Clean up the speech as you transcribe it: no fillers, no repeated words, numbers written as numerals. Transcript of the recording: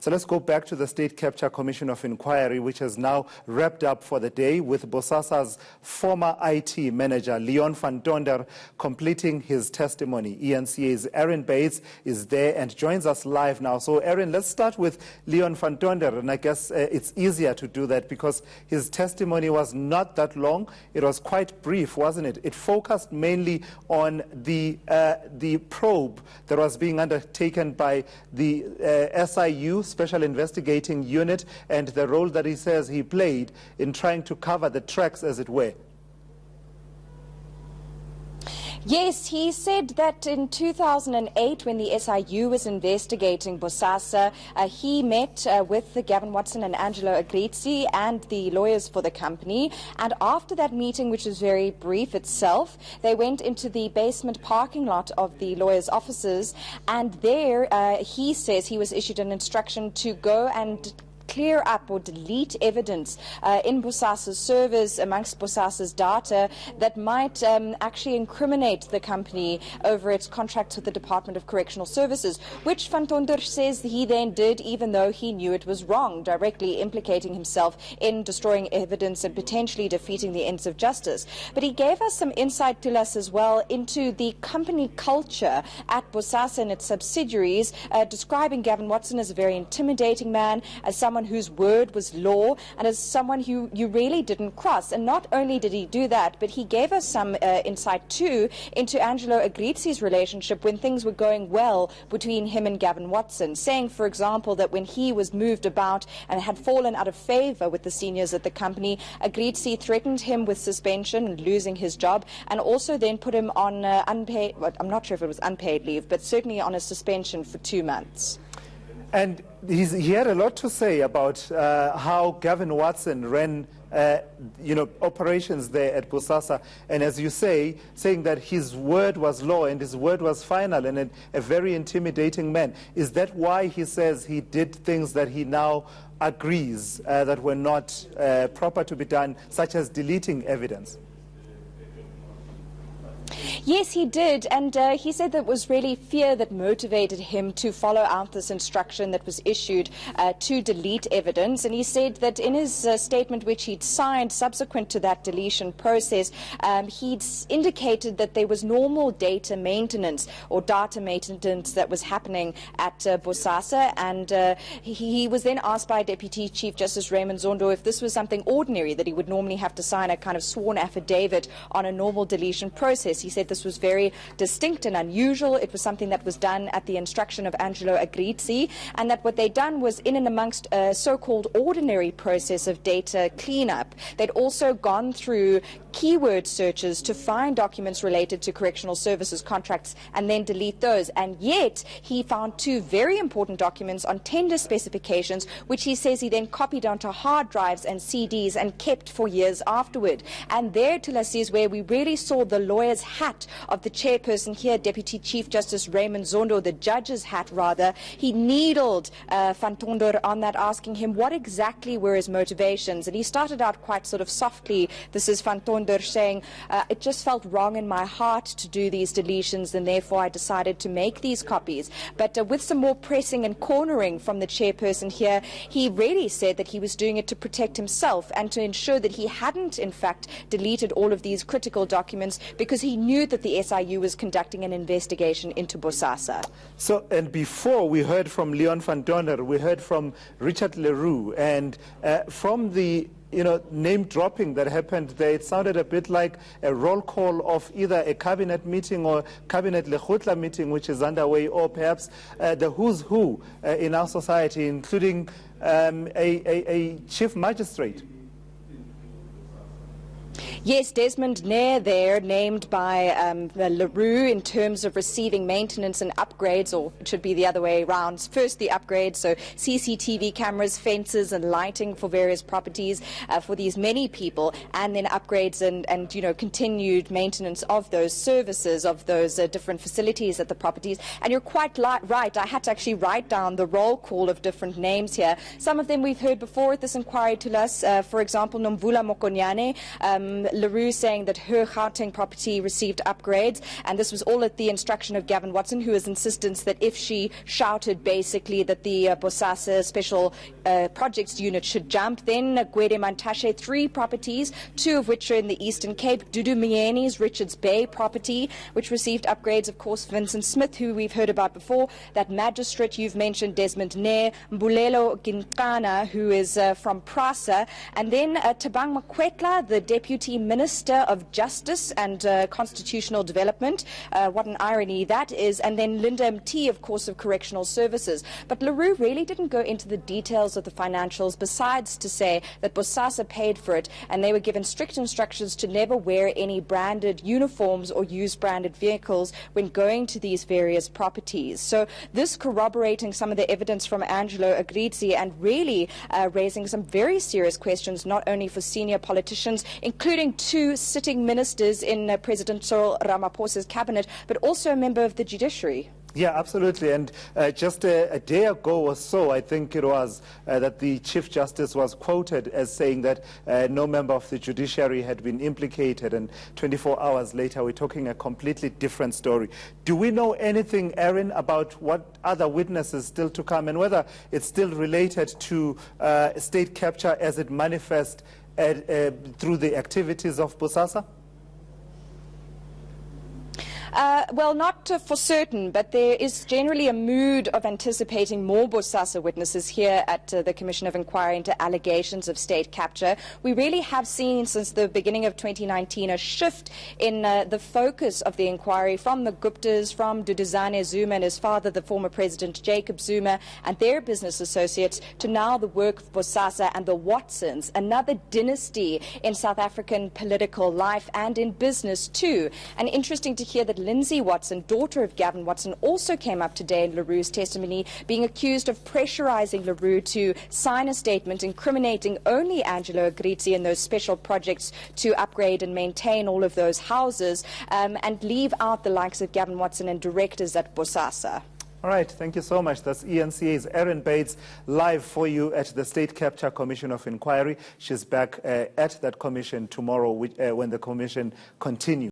So let's go back to the State Capture Commission of Inquiry, which has now wrapped up for the day with Bosasa's former IT manager, Leon van Tonder, completing his testimony. ENCA's Aaron Bates is there and joins us live now. So, Aaron, let's start with Leon van Tonder, and I guess it's easier to do that because his testimony was not that long. It was quite brief, wasn't it? It focused mainly on the probe that was being undertaken by the SIU, Special Investigating Unit, and the role that he says he played in trying to cover the tracks, as it were. Yes, he said that in 2008, when the SIU was investigating Bosasa, he met with Gavin Watson and Angelo Agrizzi and the lawyers for the company. And after that meeting, which was very brief itself, they went into the basement parking lot of the lawyers' offices. And there, he says he was issued an instruction to go and clear up or delete evidence in Bosasa's servers, amongst Bosasa's data, that might actually incriminate the company over its contracts with the Department of Correctional Services, which Van Tonder says he then did even though he knew it was wrong, directly implicating himself in destroying evidence and potentially defeating the ends of justice. But he gave us some insight to us as well into the company culture at Bosasa and its subsidiaries, describing Gavin Watson as a very intimidating man, as someone whose word was law, and as someone who you really didn't cross. And not only did he do that, but he gave us some insight too into Angelo Agrizzi's relationship when things were going well between him and Gavin Watson, saying, for example, that when he was moved about and had fallen out of favor with the seniors at the company, Agrizzi threatened him with suspension and losing his job, and also then put him on unpaid, well, I'm not sure if it was unpaid leave, but certainly on a suspension for 2 months. And he had a lot to say about how Gavin Watson ran operations there at Bosasa, and as you say, saying that his word was law and his word was final, and a very intimidating man. Is that why he says he did things that he now agrees that were not proper to be done, such as deleting evidence? Yes, he did, and he said that it was really fear that motivated him to follow out this instruction that was issued to delete evidence. And he said that in his statement, which he'd signed subsequent to that deletion process, he'd indicated that there was normal data maintenance or data maintenance that was happening at Bosasa, and he was then asked by Deputy Chief Justice Raymond Zondo if this was something ordinary, that he would normally have to sign a kind of sworn affidavit on a normal deletion process. He said this was very distinct and unusual. It was something that was done at the instruction of Angelo Agrizzi, and that what they'd done was, in and amongst a so-called ordinary process of data cleanup, they'd also gone through keyword searches to find documents related to correctional services contracts and then delete those. And yet he found 2 very important documents on tender specifications, which he says he then copied onto hard drives and CDs and kept for years afterward. And there, Tulasi, is where we really saw the lawyer's hat of the chairperson here, Deputy Chief Justice Raymond Zondo, the judge's hat rather. He needled Van Tonder on that, asking him what exactly were his motivations. And he started out quite sort of softly. This is Van Tonder saying, it just felt wrong in my heart to do these deletions, and therefore I decided to make these copies. But with some more pressing and cornering from the chairperson here, he really said that he was doing it to protect himself and to ensure that he hadn't, in fact, deleted all of these critical documents, because he knew that the SIU was conducting an investigation into Bosasa. So, and before we heard from Leon van Tonder, we heard from Richard LaRue, and from the name dropping that happened there, it sounded a bit like a roll call of either a cabinet meeting or cabinet Lekgotla meeting, which is underway, or perhaps the who's who in our society, including a chief magistrate. Yes, Desmond Nair there, named by LaRue in terms of receiving maintenance and upgrades, or it should be the other way around. First the upgrades, so CCTV cameras, fences and lighting for various properties for these many people, and then upgrades and continued maintenance of those services, of those different facilities at the properties. And you're quite right, I had to actually write down the roll call of different names here. Some of them we've heard before at this inquiry to us, for example, Nomvula Mokonyane, LaRue saying that her Gauteng property received upgrades, and this was all at the instruction of Gavin Watson, who has insistence that if she shouted basically that the Bosasa Special Projects Unit should jump, then Gwede Mantashe, 3 properties, 2 of which are in the Eastern Cape, Dudu Mieni's Richards Bay property, which received upgrades, of course, Vincent Smith, who we've heard about before, that magistrate you've mentioned, Desmond Nair, Mbulelo Ginkana, who is from Prasa, and then Tabang Makwetla, the Deputy Minister of Justice and Constitutional Development. What an irony that is. And then Linda MT, of course, of Correctional Services. But LaRue really didn't go into the details of the financials, besides to say that Bosasa paid for it, and they were given strict instructions to never wear any branded uniforms or use branded vehicles when going to these various properties. So this corroborating some of the evidence from Angelo Agrizzi, and really raising some very serious questions, not only for senior politicians, including 2 sitting ministers in President Cyril Ramaphosa's cabinet, but also a member of the judiciary. Yeah, absolutely. And just a day ago or so, I think it was, that the Chief Justice was quoted as saying that no member of the judiciary had been implicated, and 24 hours later we're talking a completely different story. Do we know anything, Erin, about what other witnesses still to come, and whether it's still related to state capture as it manifests through the activities of Bosasa? Well, not for certain, but there is generally a mood of anticipating more Bosasa witnesses here at the Commission of Inquiry into allegations of state capture. We really have seen since the beginning of 2019 a shift in the focus of the inquiry from the Guptas, from Duduzane Zuma and his father, the former President Jacob Zuma, and their business associates, to now the work of Bosasa and the Watsons, another dynasty in South African political life and in business too. And interesting to hear that Lindsay Watson, daughter of Gavin Watson, also came up today in LaRue's testimony, being accused of pressurizing LaRue to sign a statement incriminating only Angelo Agrizzi and those special projects to upgrade and maintain all of those houses, and leave out the likes of Gavin Watson and directors at Bosasa. All right, thank you so much. That's ENCA's Erin Bates live for you at the State Capture Commission of Inquiry. She's back at that commission tomorrow when the commission continues.